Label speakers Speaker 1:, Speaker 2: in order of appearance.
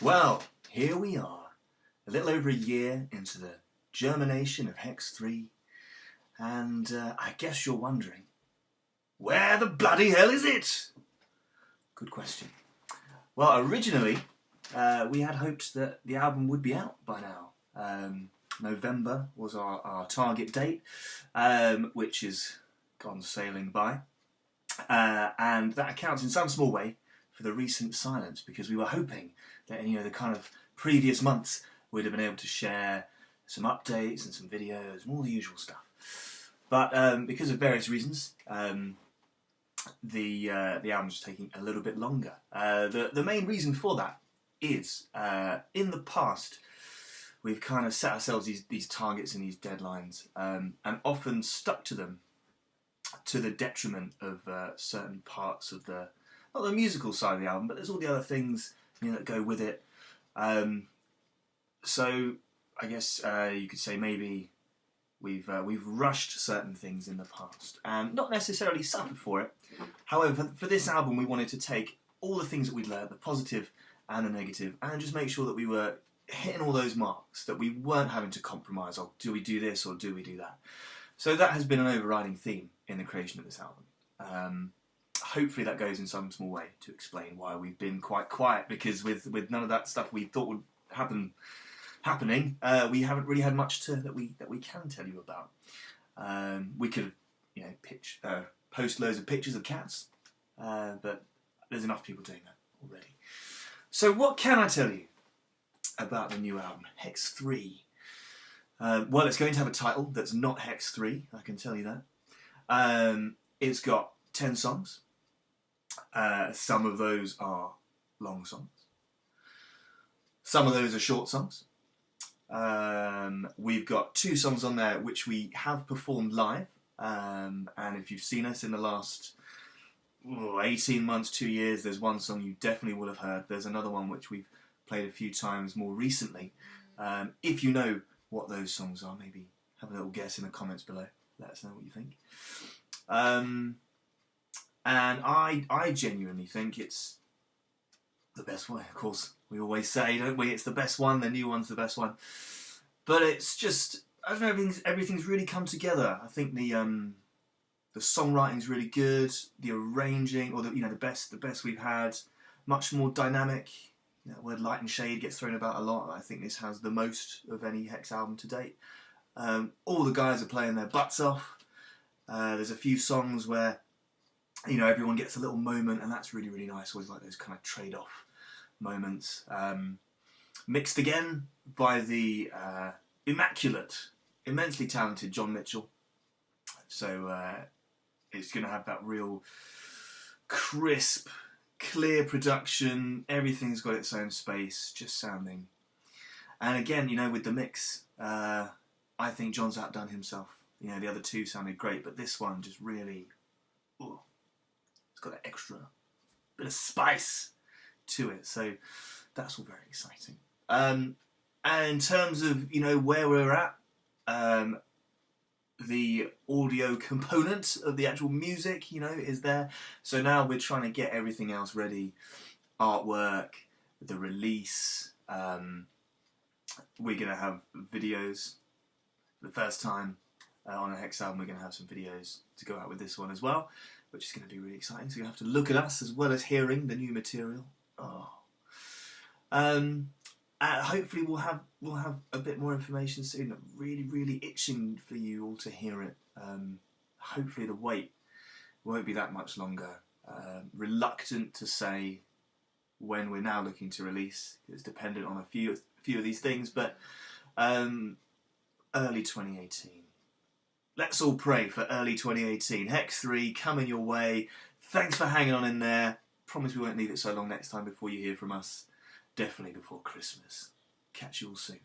Speaker 1: Well, here we are, a little over a year into the germination of HeKz, and I guess you're wondering, where the bloody hell is it? Good question. Well, originally, we had hoped that the album would be out by now. November was our target date, which is gone sailing by. And that accounts in some small way for the recent silence, because we were hoping that the kind of previous months we'd have been able to share some updates and some videos and all the usual stuff. But because of various reasons, the album's just taking a little bit longer. The main reason for that is in the past we've kind of set ourselves these targets and these deadlines, and often stuck to them to the detriment of certain parts of not the musical side of the album, but there's all the other things that go with it. So I guess you could say maybe we've rushed certain things in the past and not necessarily suffered for it. However, for this album, we wanted to take all the things that we'd learned, the positive and the negative, and just make sure that we were hitting all those marks, that we weren't having to compromise, or do we do this or do we do that? So that has been an overriding theme in the creation of this album. Hopefully that goes in some small way to explain why we've been quite quiet, because with none of that stuff we thought would happening, we haven't really had much that we can tell you about. We could post loads of pictures of cats, but there's enough people doing that already. So what can I tell you about the new album, HeKz? Well, it's going to have a title that's not HeKz, I can tell you that. It's got 10 songs. Some of those are long songs. Some of those are short songs. We've got 2 songs on there which we have performed live. And if you've seen us in the last 18 months, 2 years, there's one song you definitely will have heard. There's another one which we've played a few times more recently. If you know what those songs are, maybe have a little guess in the comments below. Let us know what you think. And I genuinely think it's the best way. Of course, we always say, don't we? It's the best one. The new one's the best one. But it's just, I don't know. Everything's really come together. I think the songwriting's really good. The arranging, or the best we've had. Much more dynamic. That word light and shade gets thrown about a lot. I think this has the most of any HeKz album to date. All the guys are playing their butts off. There's a few songs where everyone gets a little moment, and that's really, really nice. Always like those kind of trade-off moments. Mixed again by the immaculate, immensely talented John Mitchell. So it's going to have that real crisp, clear production. Everything's got its own space, just sounding. And again, with the mix, I think John's outdone himself. The other 2 sounded great, but this one just really, it's got that extra bit of spice to it. So that's all very exciting. And in terms of where we're at, the audio component of the actual music, is there. So now we're trying to get everything else ready. Artwork, the release. We're going to have videos. For the first time on a HeKz album, we're going to have some videos to go out with this one as well, which is going to be really exciting. So you have to look at us as well as hearing the new material. Hopefully we'll have a bit more information soon. I'm really, really itching for you all to hear it. Hopefully the wait won't be that much longer. Reluctant to say when we're now looking to release. It's dependent on a few of these things, but early 2018. Let's all pray for early 2018. HeKz coming your way. Thanks for hanging on in there. Promise we won't leave it so long next time before you hear from us. Definitely before Christmas. Catch you all soon.